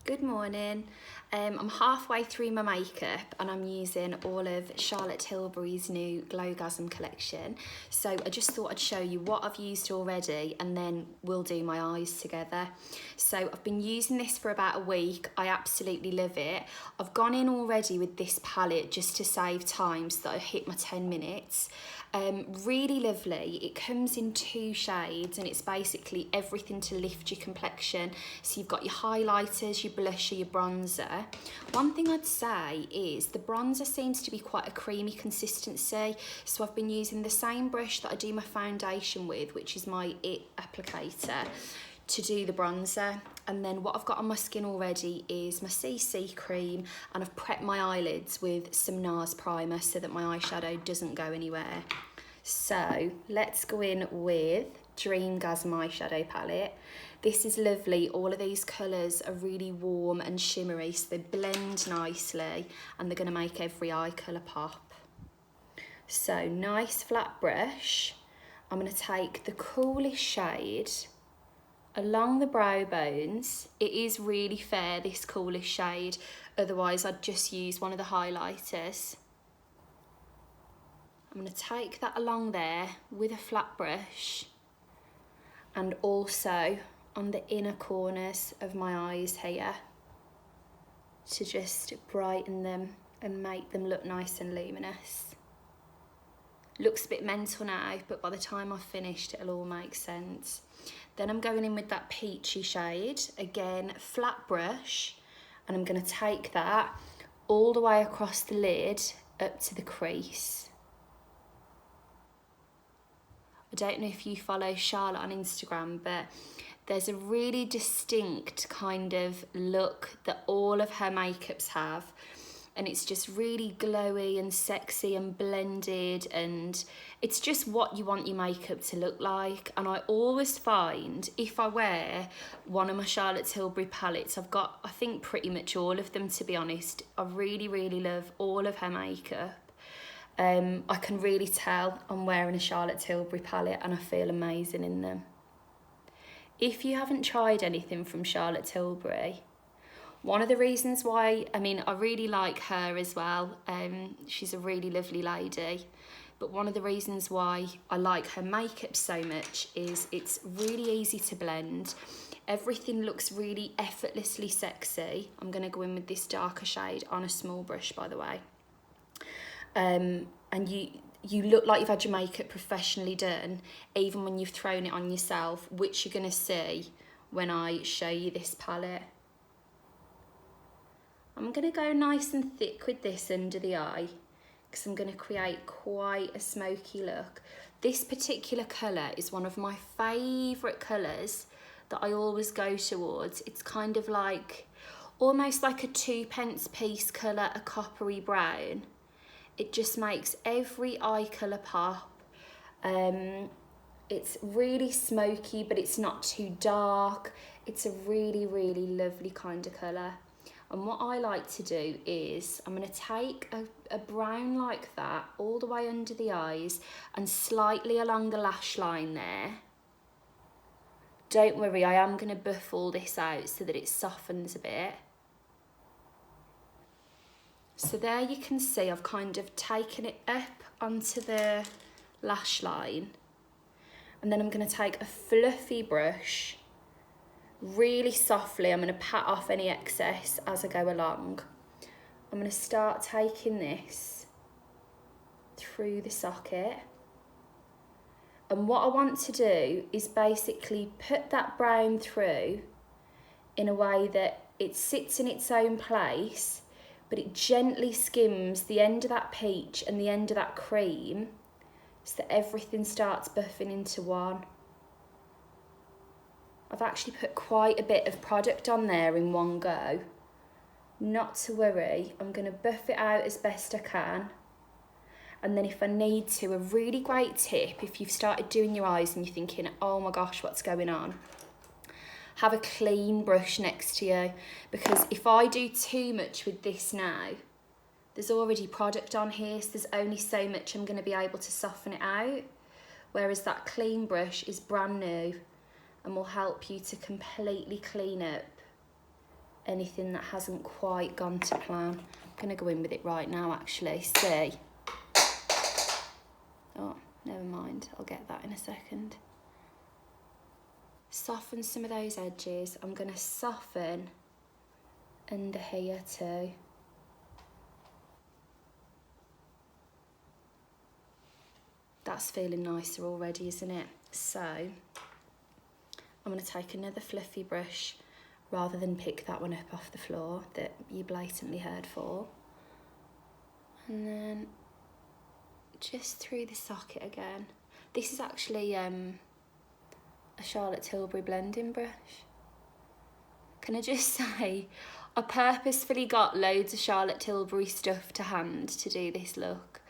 Good morning. I'm halfway through my makeup and I'm using all of Charlotte Tilbury's new Glowgasm collection. So I just thought I'd show you what I've used already and then we'll do my eyes together. So I've been using this for about a week. I absolutely love it. I've gone in already with this palette just to save time so that I hit my 10 minutes. Really lovely. It comes in 2 shades and it's basically everything to lift your complexion. So you've got your highlighters, your blusher, your bronzer. One thing I'd say is the bronzer seems to be quite a creamy consistency. So I've been using the same brush that I do my foundation with, which is my IT applicator, to do the bronzer. And then what I've got on my skin already is my CC cream, and I've prepped my eyelids with some NARS primer so that my eyeshadow doesn't go anywhere. So let's go in with Dreamgasm eyeshadow palette. This is lovely. All of these colours are really warm and shimmery, so they blend nicely and they're going to make every eye colour pop. So nice flat brush. I'm going to take the coolest shade along the brow bones. It is really fair, this coolest shade, otherwise I'd just use one of the highlighters. I'm going to take that along there with a flat brush and also on the inner corners of my eyes here to just brighten them and make them look nice and luminous. Looks a bit mental now, but by the time I've finished it'll all make sense. Then I'm going in with that peachy shade, again flat brush, and I'm going to take that all the way across the lid up to the crease. I don't know if you follow Charlotte on Instagram, but there's a really distinct kind of look that all of her makeups have. And it's just really glowy and sexy and blended, and it's just what you want your makeup to look like. And I always find if I wear one of my Charlotte Tilbury palettes, I've got, I think, pretty much all of them, to be honest. I really, really love all of her makeup. I can really tell I'm wearing a Charlotte Tilbury palette and I feel amazing in them. If you haven't tried anything from Charlotte Tilbury, one of the reasons why, I really like her as well. She's a really lovely lady. But one of the reasons why I like her makeup so much is it's really easy to blend. Everything looks really effortlessly sexy. I'm going to go in with this darker shade on a small brush, by the way. And you look like you've had your makeup professionally done, even when you've thrown it on yourself, which you're going to see when I show you this palette. I'm going to go nice and thick with this under the eye because I'm going to create quite a smoky look. This particular colour is one of my favourite colours that I always go towards. It's kind of like, almost like a 2p piece colour, a coppery brown. It just makes every eye colour pop. It's really smoky, but it's not too dark. It's a really, really lovely kind of colour. And what I like to do is I'm going to take a brown like that all the way under the eyes and slightly along the lash line there. Don't worry, I am going to buff all this out so that it softens a bit. So there you can see I've kind of taken it up onto the lash line. And then I'm going to take a fluffy brush. Really softly, I'm going to pat off any excess as I go along. I'm going to start taking this through the socket. And what I want to do is basically put that brown through in a way that it sits in its own place, but it gently skims the end of that peach and the end of that cream so that everything starts buffing into one. I've actually put quite a bit of product on there in one go. Not to worry, I'm going to buff it out as best I can. And then if I need to, a really great tip, if you've started doing your eyes and you're thinking, oh my gosh, what's going on? Have a clean brush next to you, because if I do too much with this now, there's already product on here, so there's only so much I'm going to be able to soften it out. Whereas that clean brush is brand new and will help you to completely clean up anything that hasn't quite gone to plan. I'm going to go in with it right now, actually. See? Oh, never mind. I'll get that in a second. Soften some of those edges. I'm going to soften under here too. That's feeling nicer already, isn't it? So I'm going to take another fluffy brush rather than pick that one up off the floor that you blatantly heard for. And then just through the socket again. This is actually a Charlotte Tilbury blending brush. Can I just say, I purposefully got loads of Charlotte Tilbury stuff to hand to do this look.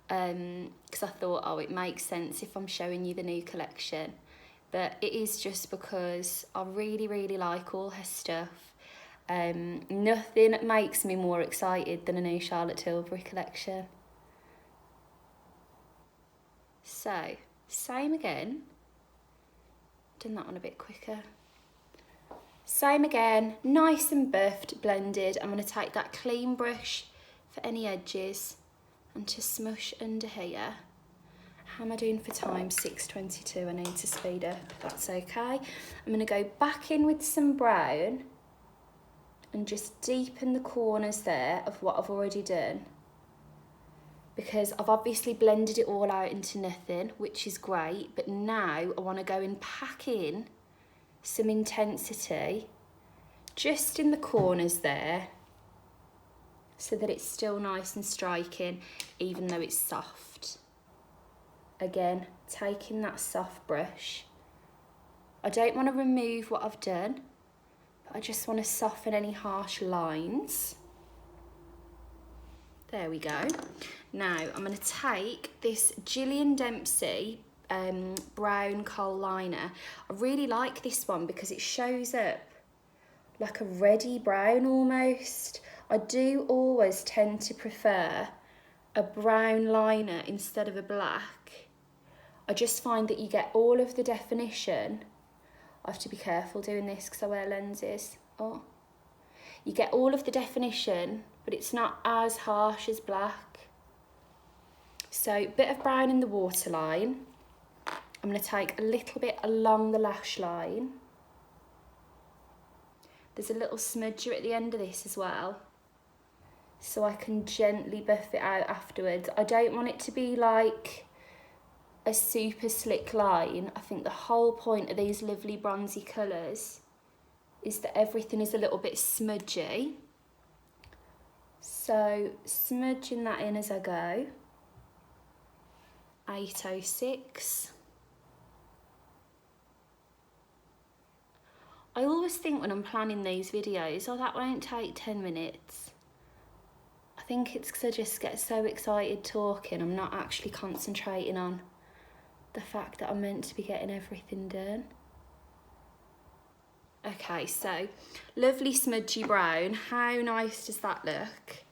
Because I thought, oh, it makes sense if I'm showing you the new collection. But it is just because I really, really like all her stuff. Nothing makes me more excited than a new Charlotte Tilbury collection. So, same again. Done that one a bit quicker. Same again, nice and buffed, blended. I'm going to take that clean brush for any edges and to smush under here. How am I doing for time? 6:22, I need to speed up, that's okay. I'm going to go back in with some brown and just deepen the corners there of what I've already done. Because I've obviously blended it all out into nothing, which is great, but now I want to go and pack in some intensity just in the corners there so that it's still nice and striking even though it's soft. Again, taking that soft brush. I don't want to remove what I've done, but I just want to soften any harsh lines. There we go. Now I'm going to take this Gillian Dempsey brown coal liner. I really like this one because it shows up like a reddy brown almost. I do always tend to prefer a brown liner instead of a black. I just find that you get all of the definition. I have to be careful doing this because I wear lenses. Oh, you get all of the definition, but it's not as harsh as black. So, bit of brown in the waterline. I'm going to take a little bit along the lash line. There's a little smudger at the end of this as well, so I can gently buff it out afterwards. I don't want it to be like a super slick line. I think the whole point of these lovely bronzy colours is that everything is a little bit smudgy. So, smudging that in as I go. 806. I always think when I'm planning these videos, oh, that won't take 10 minutes. I think it's because I just get so excited talking, I'm not actually concentrating on the fact that I'm meant to be getting everything done. Okay, so lovely smudgy brown. How nice does that look?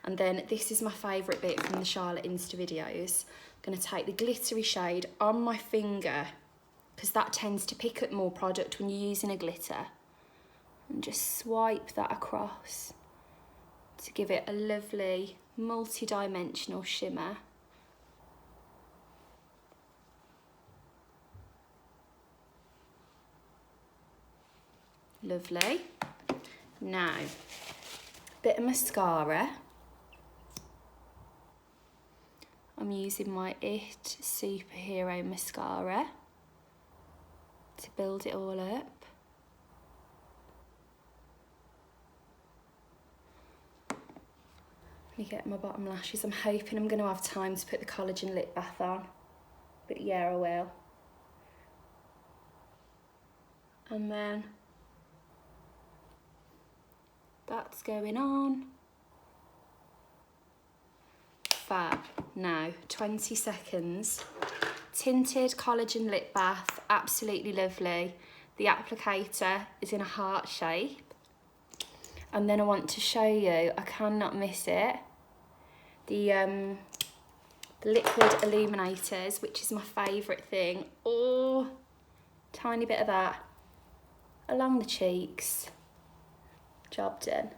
And then this is my favourite bit from the Charlotte Insta videos. I'm going to take the glittery shade on my finger because that tends to pick up more product when you're using a glitter, and just swipe that across to give it a lovely multi-dimensional shimmer. Lovely. Now, bit of mascara. I'm using my It Superhero Mascara to build it all up. Let me get my bottom lashes. I'm hoping I'm going to have time to put the Collagen lip bath on, but yeah, I will. And then that's going on. Fab. Now, 20 seconds. Tinted Collagen lip bath, absolutely lovely. The applicator is in a heart shape. And then I want to show you, I cannot miss it, the liquid illuminators, which is my favourite thing. Oh, tiny bit of that along the cheeks. Job done.